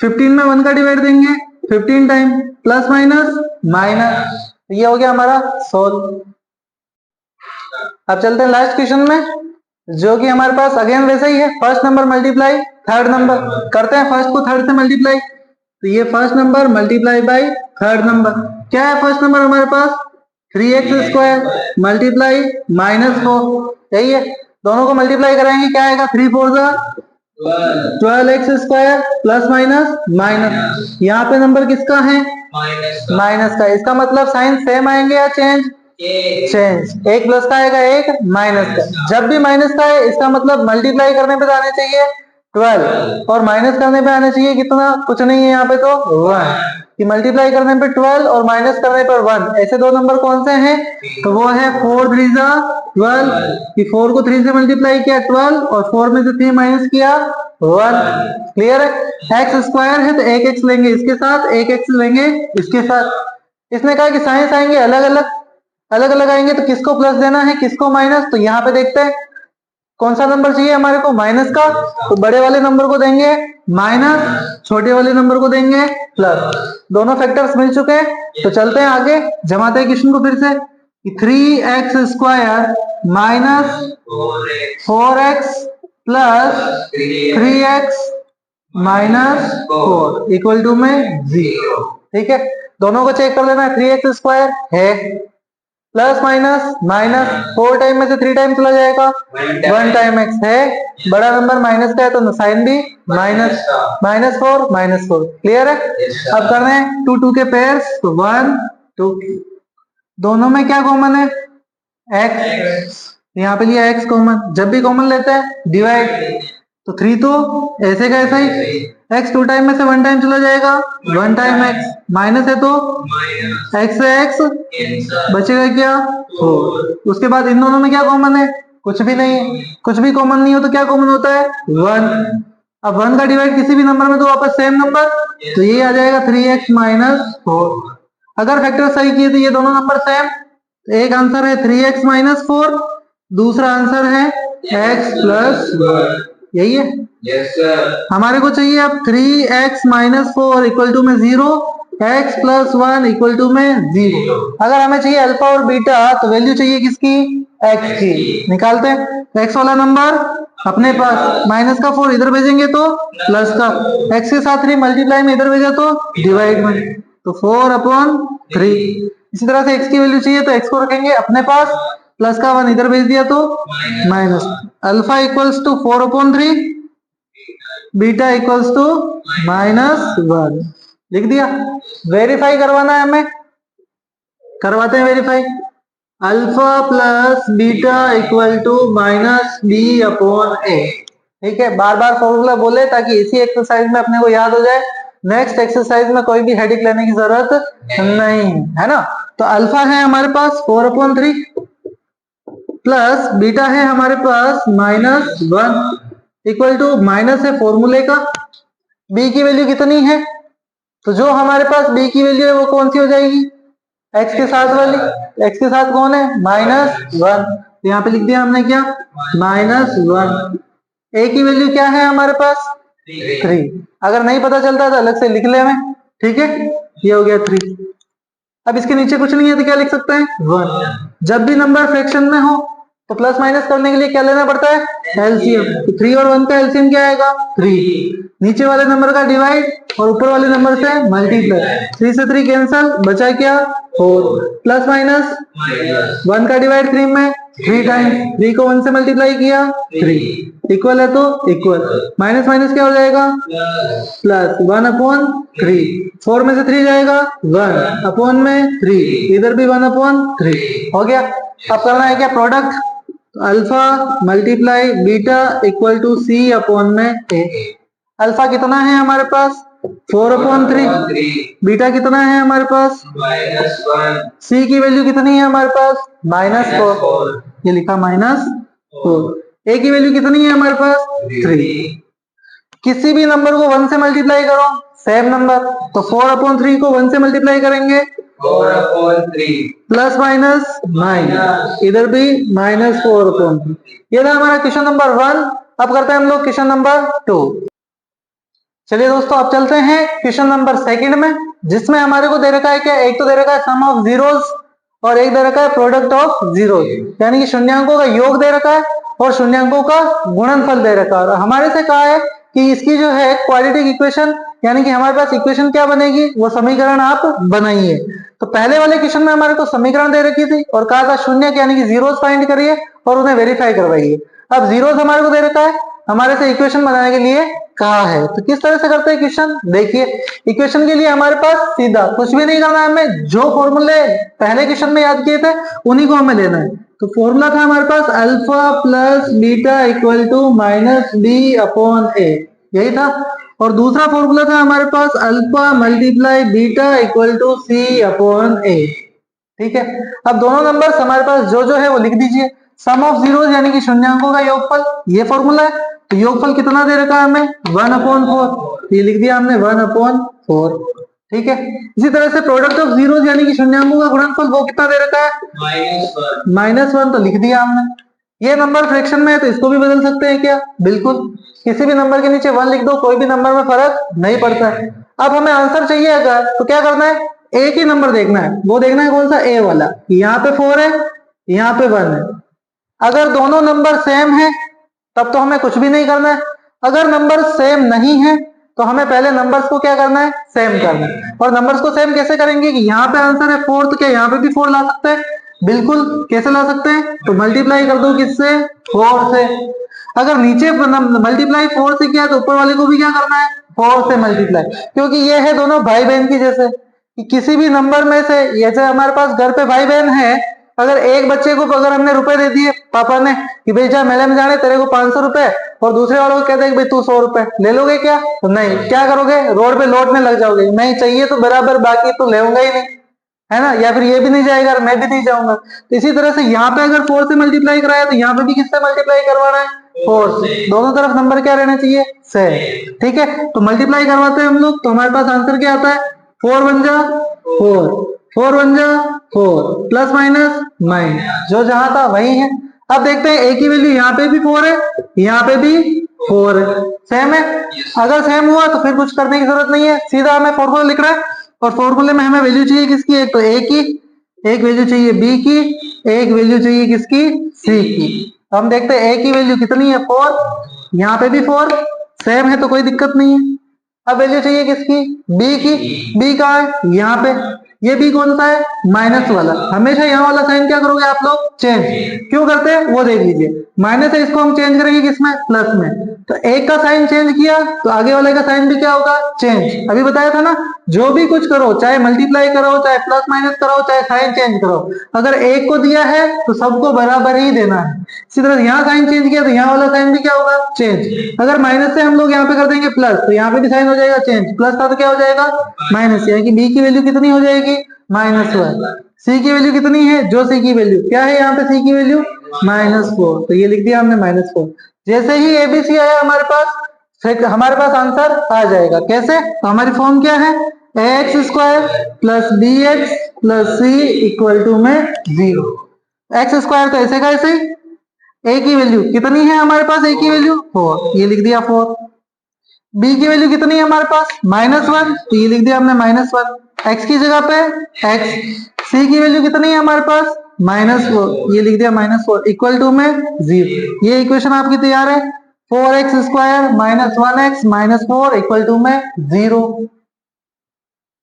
15 में 1 का डिवाइड देंगे 15 टाइम, प्लस माइनस माइनस, ये हो गया हमारा सोल्व। अब चलते हैं लास्ट क्वेश्चन में, जो कि हमारे पास अगेन वैसे ही है, first number multiply third number. करते हैं फर्स्ट को थर्ड से मल्टीप्लाई, तो ये first number multiply by third number. क्या है फर्स्ट नंबर हमारे पास 3x² मल्टीप्लाई -4, यही है। दोनों को मल्टीप्लाई कराएंगे क्या आएगा 3 4 12x² प्लस माइनस माइनस, यहाँ पे नंबर किसका है माइनस का, इसका मतलब साइन सेम आएंगे या चेंज, चेंज। एक प्लस का आएगा एक माइनस का, जब भी माइनस का है इसका मतलब मल्टीप्लाई करने पे तो आने चाहिए 12 और माइनस करने पे आने चाहिए कितना, कुछ नहीं है यहाँ पे तो 1, कि मल्टीप्लाई करने पे 12 और माइनस करने पर 1, ऐसे दो नंबर कौन से हैं, तो वो है 4 3 12, कि 4 को 3 से मल्टीप्लाई किया 12 और 4 में से 3 माइनस किया 1। क्लियर है, x² है तो एक x लेंगे इसके साथ, एक x लेंगे इसके साथ। इसने कहा कि साइंस आएंगे अलग अलग, अलग अलग आएंगे तो किसको प्लस देना है किसको माइनस, तो यहाँ पे देखते हैं कौन सा नंबर चाहिए हमारे को माइनस का, तो बड़े वाले नंबर को देंगे माइनस, छोटे वाले नंबर को देंगे प्लस। दोनों फैक्टर्स मिल चुके हैं, तो चलते हैं आगे, जमाते हैं क्वेश्चन को फिर से। 3x² minus 4x plus 3x minus 4 equal to में 0। ठीक है, दोनों को चेक कर लेना है, 3x² है प्लस माइनस माइनस, 4 टाइम में से 3 टाइम चला जाएगा, 1 टाइम x है, बड़ा नंबर माइनस का है तो साइन भी माइनस, -4 -4। क्लियर है? अब करना है 2 2 के पेयर्स, तो 1 2, दोनों में क्या कॉमन है? x, यहाँ पे लिया x कॉमन, जब भी कॉमन लेते हैं डिवाइड, तो 3 तो ऐसे का ऐसा ही, x 2 टाइम में से 1 टाइम चला जाएगा, 1 टाइम x, माइनस है तो x से x बचेगा क्या? 4। उसके बाद इन दोनों में क्या कॉमन है? कुछ भी नहीं है, कुछ भी कॉमन नहीं हो तो क्या कॉमन होता है? 1। अब 1 का डिवाइड किसी भी नंबर में तो वापस सेम नंबर, तो ये आ जाएगा 3x - 4। अगर फैक्टर सही किए तो ये दोनों नंबर सेम, तो एक आंसर है 3x - 4, दूसरा आंसर है x + 1। यही है? Yes sir. हमारे को चाहिए अब 3x - 4 इक्वल टू में 0, x + 1 इक्वल टू में 0। अगर हमें चाहिए अल्फा और बीटा तो वैल्यू चाहिए किसकी? x की। निकालते हैं, x वाला नंबर अपने पास, माइनस का 4 इधर भेजेंगे तो प्लस का, x के साथ 3 मल्टीप्लाई में इधर भेजा तो डिवाइड में, तो 4/3। इसी तरह से x की वैल्यू चाहिए तो x को रखेंगे अपने पास, प्लस का 1 इधर भेज दिया तो minus. Alpha equals to 4/3, beta equals to -1 लिख दिया। वेरीफाई करवाना है हमें, करवाते हैं verify. Alpha plus beta equal to -b/a। ठीक है, बार बार फॉर्मूला बोले ताकि इसी एक्सरसाइज में अपने को याद हो जाए, नेक्स्ट एक्सरसाइज में कोई भी हेडिक लेने की जरूरत नहीं है ना। तो अल्फा है हमारे पास 4/3 प्लस बीटा है हमारे पास -1 इक्वल टू, माइनस है फॉर्मूले का, b की वैल्यू कितनी है? तो जो हमारे पास b की वैल्यू है वो कौन सी हो जाएगी? x के साथ वाली, x के साथ कौन है? -1, तो यहाँ पे लिख दिया हमने क्या? -1। a की वैल्यू क्या है हमारे पास? 3। अगर नहीं पता चलता तो अलग से लिख ले हमें, ठीक है? ये हो गया 3। अब इसके नीचे कुछ नहीं है तो क्या लिख सकते हैं? 1। जब भी नंबर फ्रैक्शन में हो तो प्लस माइनस करने के लिए क्या लेना पड़ता है? एलसीएम। तो 3 और 1 का एलसीएम क्या आएगा? 3। नीचे वाले नंबर का डिवाइड और ऊपर वाले नंबर से मल्टीप्लाई, 3 से 3 कैंसल, बचा क्या? 4। प्लस माइनस 1 का डिवाइड 3 में 3 टाइम्स, 3 को 1 से मल्टीप्लाई किया 3, इक्वल है तो इक्वल, माइनस माइनस क्या हो जाएगा? प्लस 1/3। 4 में से 3 जाएगा 1/, में 3, इधर भी 1/3 हो गया। अब करना है क्या? Product, alpha multiply beta equal to c/a। Alpha कितना है हमारे पास? 4/3। बीटा कितना है हमारे पास? -1। c की वैल्यू कितनी है हमारे पास? -4, ये लिखा -4। a की वैल्यू कितनी है हमारे पास? 3। किसी भी नंबर को 1 से मल्टीप्लाई करो, सेम नंबर, तो 4/3 को 1 से मल्टीप्लाई करेंगे 4/3 प्लस माइनस माइनस, इधर भी -4/3। ये था हमारा क्वेश्चन नंबर 1। अब करते हैं हम लोग क्वेश्चन नंबर 2। चलिए दोस्तों, अब चलते हैं क्वेश्चन नंबर 2 में, जिसमें हमारे को दे रखा है क्या? एक तो दे रखा है सम ऑफ जीरोस और एक दे रखा है प्रोडक्ट ऑफ जीरोस, यानी कि शून्यांकों का योग दे रखा है और शून्यांकों का गुणनफल दे रखा है। और हमारे से कहा है कि इसकी जो है क्वाड्रेटिक इक्वेशन, यानी कि हमारे पास इक्वेशन क्या बनेगी, वो समीकरण आप बनाइए। तो पहले वाले क्वेश्चन में हमारे को समीकरण दे रखी थी और कहा था शून्य यानी कि जीरोस फाइंड करिए और उन्हें वेरीफाई करवाइए। अब जीरोस हमारे को दे रखा है, हमारे से इक्वेशन बनाने के लिए कहा है, तो किस तरह से करते हैं इक्वेशन? देखिए, इक्वेशन के लिए हमारे पास सीधा कुछ भी नहीं करना है, हमें जो फॉर्मूले पहले क्वेश्चन में याद किए थे उन्हीं को हमें लेना है। तो फॉर्मूला था हमारे पास alpha plus beta equal to -b/a, यही था। और दूसरा फॉर्मूला था हमारे पास alpha multiply beta equal to c/a। ठीक है, अब दोनों नंबर्स हमारे पास जो है वो लिख दीजिए। सम ऑफ जीरोस यानी कि शून्यांकों का योगफल, ये फॉर्मूला है। तो योगफल कितना दे रखा है हमें? 1/4, ये लिख दिया हमने 1/4। ठीक है, इसी तरह से प्रोडक्ट ऑफ जीरोस यानी कि शून्यांकों का गुणनफल, वो कितना दे रखा है? -1, तो लिख दिया हमने। ये नंबर फ्रैक्शन में है तो इसको भी बदल सकते हैं क्या? बिल्कुल, किसी भी नंबर के नीचे 1 लिख दो, कोई भी नंबर में फर्क नहीं पड़ता है। अब हमें आंसर चाहिए अगर, तो क्या करना है? एक ही नंबर देखना है, वो देखना है कौन सा? ए वाला। यहाँ पे 4 है, यहाँ पे 1 है। अगर दोनों नंबर सेम है तब तो हमें कुछ भी नहीं करना है। अगर नंबर सेम नहीं है तो हमें पहले नंबर्स को क्या करना है? सेम करना है। और नंबर्स को सेम कैसे करेंगे कि यहाँ पे आंसर है 4, तो क्या यहाँ पे भी 4 ला सकते हैं? बिल्कुल। कैसे ला सकते हैं? तो मल्टीप्लाई कर दो किससे? 4 से। अगर नीचे मल्टीप्लाई 4 से किया तो ऊपर वाले को भी क्या करना है? 4 से मल्टीप्लाई, क्योंकि ये है दोनों भाई बहन की जैसे कि किसी भी नंबर में से, जैसे हमारे पास घर पे भाई बहन है, अगर एक बच्चे को अगर हमने रुपए दे दिए पापा ने कि भाई जा मेले में जाने तेरे को 500 रुपए, और दूसरे वालों को कहते हैं कि भाई तू 100 रुपए ले लोगे क्या? तो नहीं। क्या करोगे? रोड पे लौटने लग जाओगे, नहीं चाहिए तो बराबर, बाकी तो लेऊंगा ही नहीं, है ना? या फिर ये भी नहीं जाएगा और मैं भी नहीं जाऊंगा। तो इसी तरह से यहाँ पे अगर 4 से मल्टीप्लाई कराया तो यहाँ पे भी किससे मल्टीप्लाई करवाना है? 4 से। दोनों तरफ नंबर क्या रहना चाहिए? सेम। ठीक है, तो मल्टीप्लाई करवाते हैं हम लोग, तो हमारे पास आंसर क्या आता है? 4 1 जा 4, 4 1 जा 4, प्लस माइनस माइनस, जो जहां था वही है। अब देखते हैं, ए की वैल्यू यहाँ पे भी 4 है, यहाँ पे भी 4 है, सेम है। अगर सेम हुआ तो फिर कुछ करने की जरूरत नहीं है, सीधा हमें फॉर्मूला लिख रहा है, और फॉर्मूले में हमें वैल्यू चाहिए किसकी? एक तो ए की, एक वैल्यू चाहिए बी की, एक वैल्यू चाहिए किसकी? सी की। हम देखते हैं ए की वैल्यू कितनी है? 4, यहाँ पे भी 4, सेम है तो कोई दिक्कत नहीं है। अब वैल्यू चाहिए किसकी? बी की। बी कहाँ है? यहाँ पे। ये बी कौन सा है? माइनस वाला। हमेशा यहाँ वाला साइन क्या करोगे आप लोग? चेंज। क्यों करते हैं वो देख लीजिए। माइनस है, इसको हम चेंज करेंगे किसमें? प्लस में। तो एक का साइन चेंज किया तो आगे वाले का साइन भी क्या होगा? चेंज। अभी बताया था ना, जो भी कुछ करो, चाहे मल्टीप्लाई करो, चाहे प्लस माइनस करो, चाहे साइन चेंज करो, अगर एक को दिया है तो सबको बराबर ही देना है। इसी तरह यहाँ साइन चेंज किया तो यहाँ वाला साइन भी क्या होगा? चेंज। अगर माइनस से हम लोग यहाँ पे कर देंगे प्लस, तो यहाँ पे भी साइन हो जाएगा चेंज, प्लस था तो क्या हो जाएगा? माइनस। यानी कि बी की वैल्यू कितनी हो जाएगी? -1। सी की वैल्यू कितनी है? जो सी की वैल्यू क्या है यहाँ पे? सी की वैल्यू -4, तो ये लिख दिया हमने -4। जैसे ही एबीसी आया हमारे पास, हमारे पास आंसर आ जाएगा। कैसे? तो हमारी फॉर्म क्या है? x² plus B X plus C equal to में 0। x² तो ऐसे का ऐसे ही, ए की वैल्यू कितनी है हमारे पास? ए की वैल्यू 4, ये लिख दिया 4। बी की वैल्यू कितनी है हमारे पास? -1, तो ये लिख दिया हमने -1, x की जगह पे x। सी की वैल्यू कितनी है हमारे पास? -4, ये लिख दिया -4 इक्वल टू में 0। ये इक्वेशन आपकी तैयार है। 4x² -1x -4 इक्वल टू में 0।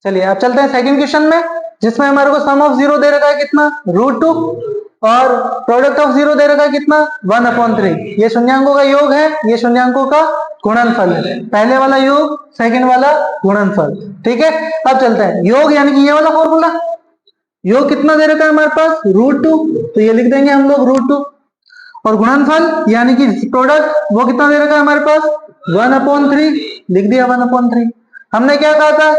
चलिए अब चलते हैं सेकंड क्वेश्चन में, जिसमें हमारे को सम ऑफ 0 दे रखा है कितना? √2, और प्रोडक्ट ऑफ 0 दे रखा है कितना? 1/3। ये शून्यांकों का योग है, ये शून्यांकों का गुणनफल है। पहले वाला योग, सेकंड वाला गुणनफल। ठीक है, अब चलते हैं योग, यानी कि ये वाला फॉर्मूला। योग कितना दे रखा है हमारे पास? √2, तो ये लिख देंगे हम लोग √2। और गुणनफल यानी कि प्रोडक्ट, वो कितना दे रखा है हमारे पास? 1/3, लिख दिया 1/3। हमने क्या कहा था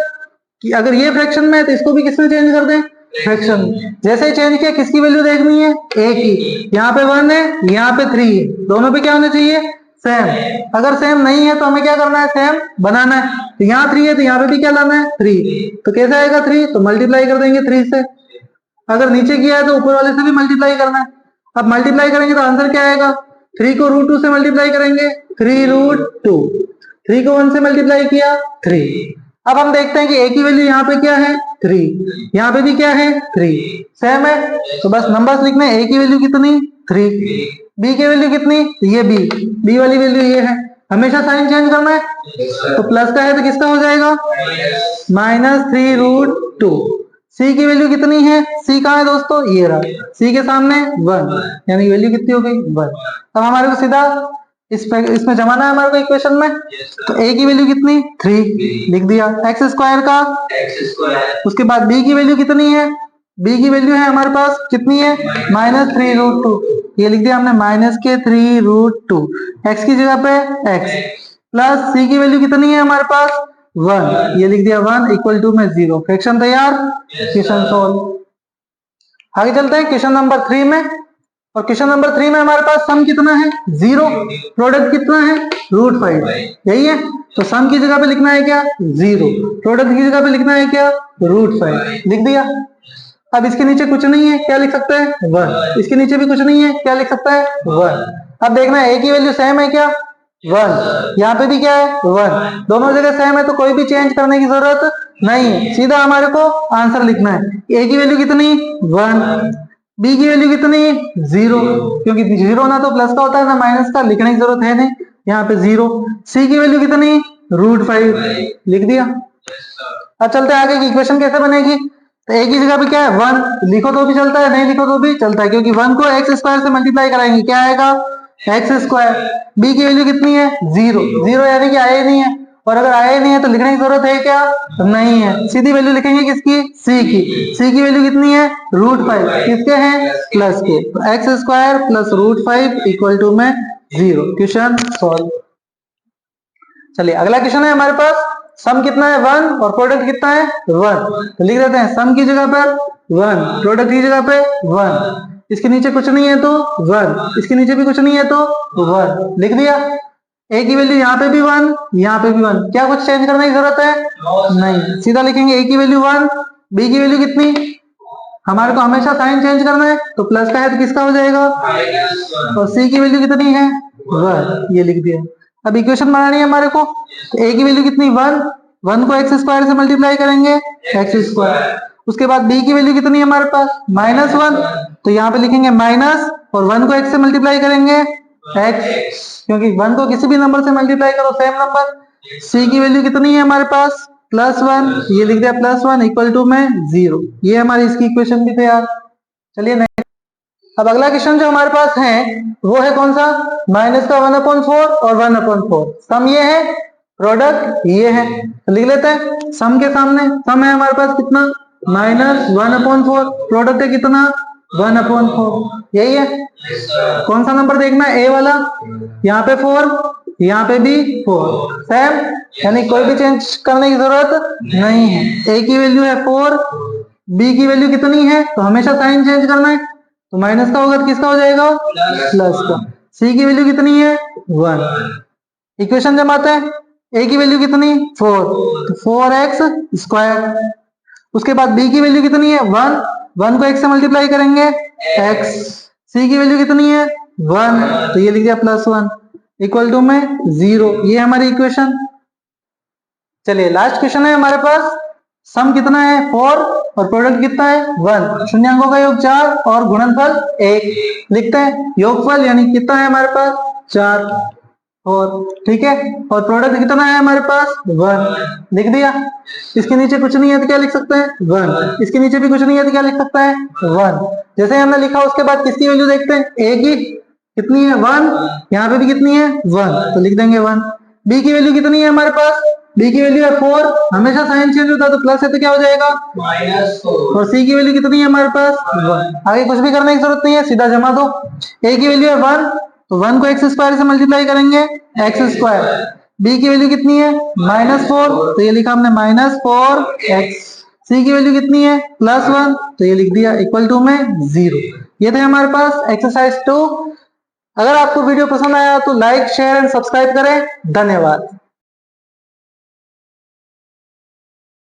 कि अगर ये फ्रैक्शन में है तो इसको भी किसमें चेंज कर दें? फ्रैक्शन। जैसे ही चेंज किया, किसकी वैल्यू देखनी है? ए की। यहाँ पे 1 है, यहाँ पे 3 है, दोनों पे क्या होना चाहिए? सेम। अगर सेम नहीं है तो हमें क्या करना है? सेम बनाना है। तो यहाँ 3 है तो यहाँ पे भी क्या लाना है? 3। तो कैसे आएगा 3? तो मल्टीप्लाई कर देंगे 3 से। अगर नीचे किया है तो ऊपर वाले से भी मल्टीप्लाई करना है। अब मल्टीप्लाई करेंगे तो आंसर क्या आएगा? 3 को √2 से मल्टीप्लाई करेंगे, 3√2। 3 को 1 से मल्टीप्लाई किया, 3। अब हम देखते हैं कि ए की वैल्यू यहाँ पे क्या है? 3, यहाँ पे भी क्या है? 3, सेम है। तो बस नंबर्स लिखने हैं। ए की वैल्यू कितनी? 3। बी की वैल्यू कितनी? ये बी वाली वैल्यू ये है। हमेशा साइन चेंज करना है, तो प्लस का है तो किसका हो जाएगा? -3√2। सी की वैल्यू कितनी है? सी कहाँ है दोस्तों? ये रहा, सी के सामने 1, यानी वैल्यू कितनी हो गई? 1। अब हमारे को सीधा इसमें जमाना है हमारे को इक्वेशन में। तो ए की वैल्यू कितनी? 3, लिख दिया। x² का उसके बाद बी की वैल्यू कितनी है? बी की वैल्यू है हमारे पास कितनी है? -3√2, ये लिख दिया हमने -3√2। x की जगह पे x, प्लस सी की वैल्यू कितनी है हमारे पास? 1, ये लिख दिया 1 इक्वल टू में 0। फ्रैक्शन तैयार, क्वेश्चन सोल्व। आगे चलते हैं क्वेश्चन नंबर 3 में। और क्वेश्चन नंबर 3 में हमारे पास सम कितना है? 0। प्रोडक्ट कितना है? √5, यही है। तो सम की जगह पे लिखना है क्या? 0। प्रोडक्ट की जगह पे लिखना है क्या? √5, लिख दिया। अब इसके नीचे कुछ नहीं है, क्या लिख सकते हैं? 1। इसके नीचे भी कुछ नहीं है, क्या लिख सकता है? 1। अब देखना है ए की वैल्यू सेम है क्या? 1। यहाँ पे भी क्या है? 1। दोनों जगह सेम है तो कोई भी चेंज करने की जरूरत नहीं है, सीधा हमारे को आंसर लिखना है। ए की वैल्यू कितनी? 1। बी की वैल्यू कितनी? 0, क्योंकि 0 ना तो प्लस का होता है ना माइनस का, लिखने की जरूरत है नहीं, यहाँ पे 0। सी की वैल्यू कितनी? √5, लिख दिया। अब चलते हैं आगे की इक्वेशन कैसे बनेगी। तो एक ही जगह पे क्या है 1, लिखो तो भी चलता है, नहीं लिखो तो भी चलता है, क्योंकि 1 को x स्क्वायर से मल्टीप्लाई कराएंगे, क्या आएगा x स्क्वायर। b की वैल्यू कितनी है 0, 0 यानी कि आया ही नहीं है, और अगर आया ही नहीं है तो लिखने की जरूरत है क्या, नहीं है, सीधी वैल्यू लिखेंगे किसकी, c की। c की वैल्यू कितनी है √5, किसके हैं प्लस के, तो x square plus √5 equal to में 0। Question solve. चलिए अगला क्वेश्चन है हमारे पास, सम कितना है 1 और प्रोडक्ट कितना है 1, तो लिख देते हैं सम की जगह पर 1, प्रोडक्ट की जगह पे 1, इसके नीचे कुछ नहीं है तो 1, इसके नीचे भी कुछ नहीं है तो 1, लिख दिया। a की वैल्यू यहाँ पे भी 1, यहाँ पे भी 1, क्या कुछ चेंज करने की जरूरत है नहीं, सीधा लिखेंगे a की वैल्यू 1, b की वैल्यू कितनी, हमारे को हमेशा साइन चेंज करना है, तो प्लस का है तो किसका हो जाएगा, और c की वैल्यू कितनी है 1, ये लिख दिया। अब इक्वेशन बनानी है हमारे को, तो a की वैल्यू कितनी 1, 1 को x स्क्वायर से मल्टीप्लाई करेंगे x स्क्वायर, उसके बाद b की वैल्यू कितनी है हमारे पास -1, तो यहाँ पे लिखेंगे माइनस, और 1 को x से मल्टीप्लाई करेंगे x, क्योंकि 1 को किसी भी नंबर से मल्टीप्लाई करो सेम नंबर। c की वैल्यू कितनी है हमारे पास +1, ये लिख दिया +1 इक्वल टू में 0, ये हमारी इसकी इक्वेशन भी तैयार। चलिए नेक्स्ट, अब अगला क्वेश्चन जो हमारे पास है वो है कौन सा, माइनस का 1/4 और 1/4, सम ये है, प्रोडक्ट ये है, तो लिख लेते हैं सम के सामने, सम है हमारे पास कितना -1/4, प्रोडक्ट है कितना 1/4, यही है। कौन सा नंबर देखना है, ए वाला, यहाँ पे 4, यहाँ पे भी 4 सेम, यानी कोई भी चेंज करने की जरूरत नहीं है। ए की वैल्यू है 4, बी की वैल्यू कितनी है, तो हमेशा साइन चेंज करना है, तो माइनस का होगा तो किसका हो जाएगा प्लस का। सी की वैल्यू कितनी है 1, इक्वेशन जमाते हैं, ए की वैल्यू कितनी 4, तो 4x स्क्वायर, उसके बाद बी की वैल्यू कितनी है 1, 1 को x से मल्टीप्लाई करेंगे x, सी की वैल्यू कितनी है 1, तो ये लिख दिया +1 इक्वल टू में 0, ये हमारी इक्वेशन। चलिए लास्ट क्वेश्चन है हमारे पास, सम कितना है 4 और प्रोडक्ट कितना है 1, शून्यांकों का योग 4 और गुणनफल 1, लिखते हैं योगफल यानी कितना है हमारे पास 4 और ठीक है, और प्रोडक्ट कितना है हमारे पास 1, लिख दिया। इसके नीचे कुछ नहीं है तो क्या लिख सकते हैं 1, इसके नीचे भी कुछ नहीं है तो क्या लिख सकता है 1, जैसे हमने लिखा उसके बाद किसकी वैल्यू देखते हैं, ए की कितनी है 1, यहाँ पे भी कितनी है 1, तो लिख देंगे 1। बी की वैल्यू कितनी है हमारे पास, बी की वैल्यू है 4, हमेशा साइन चेंज होता है तो प्लस है तो क्या हो जाएगा -4, और सी की वैल्यू कितनी है हमारे पास 1, आगे कुछ भी करने की जरूरत नहीं है, सीधा जमा दो। ए की वैल्यू है 1, तो 1 को x स्क्वायर से मल्टीप्लाई करेंगे x स्क्वायर, b की वैल्यू कितनी है -4, तो ये लिखा हमने -4x, c की वैल्यू कितनी है +1, तो ये लिख दिया इक्वल टू में 0। ये थे हमारे पास एक्सरसाइज 2। अगर आपको वीडियो पसंद आया तो लाइक शेयर एंड सब्सक्राइब करें, धन्यवाद।